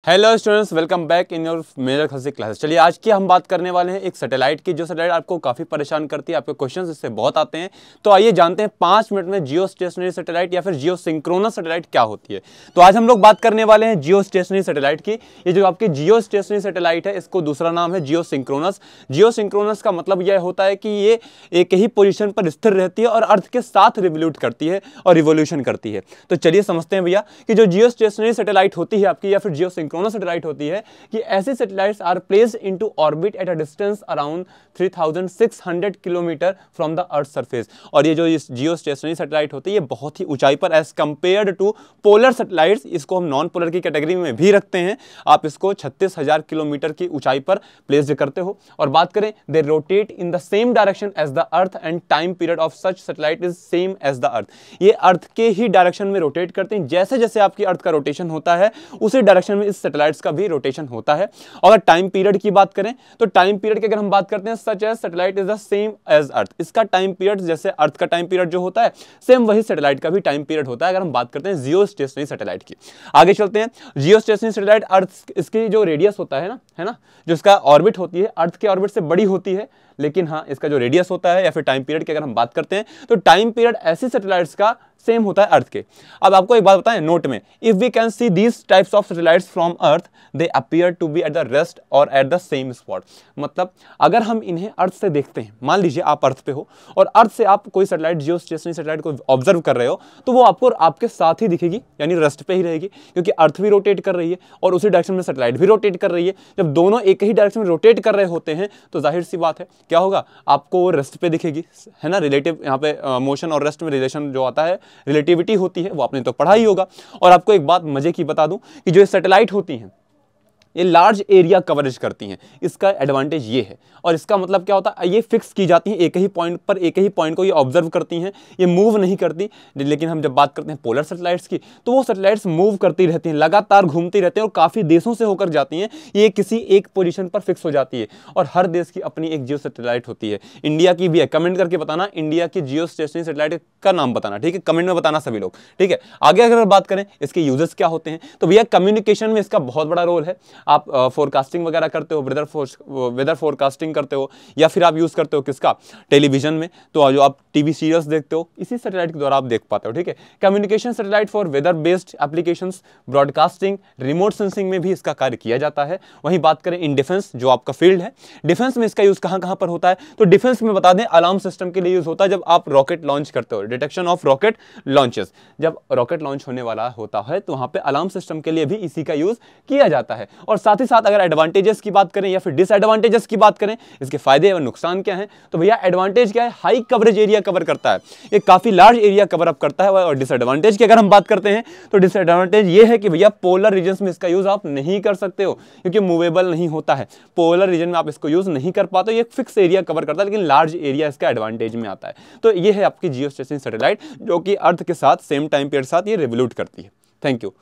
Hello students, welcome back in your major physics classes. चलिए आज की हम बात करने वाले हैं एक सैटेलाइट की, जो सैटेलाइट आपको काफ़ी परेशान करती है। आपके क्वेश्चंस इससे बहुत आते हैं। तो आइए जानते हैं 5 मिनट में जियो स्टेशनरी सैटेलाइट या फिर जियो सिंक्रोनस सैटेलाइट क्या होती है। तो आज हम लोग बात करने वाले हैं जियो स्टेशनरी सैटेलाइट की। ये जो आपकी जियो स्टेशनरी सैटेलाइट है, इसको दूसरा नाम है जियो सिंक्रोनस। जियो सिंक्रोनस का मतलब यह होता है कि ये एक ही पोजिशन पर स्थिर रहती है और अर्थ के साथ रिवोल्यूट करती है और रिवोल्यूशन करती है। तो चलिए समझते हैं भैया कि जो जियो स्टेशनरी सैटेलाइट होती है आपकी या फिर जियो सिंक्रोनस सैटेलाइट होती है कि ऐसी satellites are placed into orbit at a distance around 3600 kilometre from the earth surface. और ये जो जियो स्टेशनरी सैटेलाइट होती है ये बहुत ही ऊंचाई पर as compared to polar satellites, इसको हम नॉन पोलर की कैटेगरी में भी रखते हैं। आप इसको 36,000 किलोमीटर की ऊंचाई पर प्लेस्ड करते हो। और बात करें, they rotate in the same direction as the earth and time period of such satellite is same as the earth. ये अर्थ के ही डायरेक्शन में रोटेट करते हैं। जैसे जैसे आपकी अर्थ का रोटेशन होता है उसी डायरेक्शन में इस सैटेलाइट्स का भी रोटेशन होता है। अगर टाइम पीरियड की बात करें तो टाइम पीरियड की अगर हम बात करते हैं, such as satellite is the same as earth. इसका टाइम पीरियड जैसे अर्थ का टाइम पीरियड जो होता है सेम वही सैटेलाइट का भी टाइम पीरियड होता है। अगर हम बात करते हैं जियो स्टेशनरी सैटेलाइट की, आगे चलते हैं। जियो स्टेशनरी सैटेलाइट अर्थ, इसकी जो रेडियस होता है ना, जो इसका ऑर्बिट होती है अर्थ के ऑर्बिट से बड़ी होती है, लेकिन हाँ इसका जो रेडियस होता है या फिर टाइम पीरियड की अगर हम बात करते हैं तो टाइम पीरियड ऐसी सैटेलाइट्स का सेम होता है अर्थ के। अब आपको एक बात बताएं नोट में, if we can see these types of satellites from earth they appear to be at the rest और एट द सेम स्पॉट। मतलब अगर हम इन्हें अर्थ से देखते हैं, मान लीजिए आप अर्थ पे हो और अर्थ से आप कोई सैटेलाइट जियो स्टेशनरी सैटेलाइट को ऑब्जर्व कर रहे हो, तो वो आपको आपके साथ ही दिखेगी, यानी रेस्ट पे ही रहेगी, क्योंकि अर्थ भी रोटेट कर रही है और उसी डायरेक्शन में सैटेलाइट भी रोटेट कर रही है। जब दोनों एक ही डायरेक्शन में रोटेट कर रहे होते हैं तो जाहिर सी बात है क्या होगा, आपको वो रेस्ट पे दिखेगी, है ना। रिलेटिव यहाँ पे मोशन और रेस्ट में रिलेशन जो आता है, रिलेटिविटी होती है, वो आपने तो पढ़ा ही होगा। और आपको एक बात मजे की बता दूं कि जो सैटेलाइट होती हैं ये लार्ज एरिया कवरेज करती हैं। इसका एडवांटेज ये है। और इसका मतलब क्या होता है, ये फिक्स की जाती हैं एक ही पॉइंट पर, एक ही पॉइंट को ये ऑब्जर्व करती हैं, ये मूव नहीं करती। लेकिन हम जब बात करते हैं पोलर सैटेलाइट्स की तो वो सैटेलाइट्स मूव करती रहती हैं, लगातार घूमती रहती हैं और काफ़ी देशों से होकर जाती हैं। ये किसी एक पोजीशन पर फिक्स हो जाती है और हर देश की अपनी एक जियो सैटेलाइट होती है। इंडिया की भी है, कमेंट करके बताना इंडिया की जियो स्टेशनरी सैटेलाइट का नाम बताना, ठीक है, कमेंट में बताना सभी लोग, ठीक है। आगे अगर बात करें इसके यूजेस क्या होते हैं, तो भैया कम्युनिकेशन में इसका बहुत बड़ा रोल है। आप फोरकास्टिंग वगैरह करते हो, वेदर फोरकास्टिंग करते हो, या फिर आप यूज करते हो किसका, टेलीविजन में, तो जो आप टीवी सीरियल्स देखते हो इसी सैटेलाइट के द्वारा आप देख पाते हो, ठीक है। Communication satellite for weather based applications, broadcasting, remote sensing में भी इसका कार्य किया जाता है। वहीं बात करें इन डिफेंस, जो आपका फील्ड है, डिफेंस में इसका यूज कहां कहां पर होता है, तो डिफेंस में बता दें अलार्म सिस्टम के लिए यूज होता है। जब आप रॉकेट लॉन्च करते हो, डिटेक्शन ऑफ रॉकेट लॉन्चेस, जब रॉकेट लॉन्च होने वाला होता है तो वहां पे अलार्म सिस्टम के लिए भी इसी का यूज किया जाता है। और साथ ही साथ अगर एडवांटेजेस की बात करें या फिर डिसएडवांटेजेस की बात करें, इसके फायदे और नुकसान क्या हैं, तो भैया एडवांटेज क्या है, हाई कवरेज एरिया कवर करता है, ये काफी लार्ज एरिया कवर अप करता है। और डिसएडवांटेज की अगर हम बात करते हैं तो डिसएडवांटेज ये है कि भैया पोलर रीजन्स में इसका यूज आप नहीं कर सकते हो, क्योंकि मूवेबल नहीं होता है। पोलर रीजन में आप इसको यूज नहीं कर पाते, ये फिक्स एरिया कवर करता है, लेकिन लार्ज एरिया इसका एडवांटेज में आता है। तो ये है आपकी जियो स्टेशनरी सैटेलाइट, जो कि अर्थ के साथ सेम टाइम पीरियड के साथ ये रिवोल्यूट करती है। Thank you.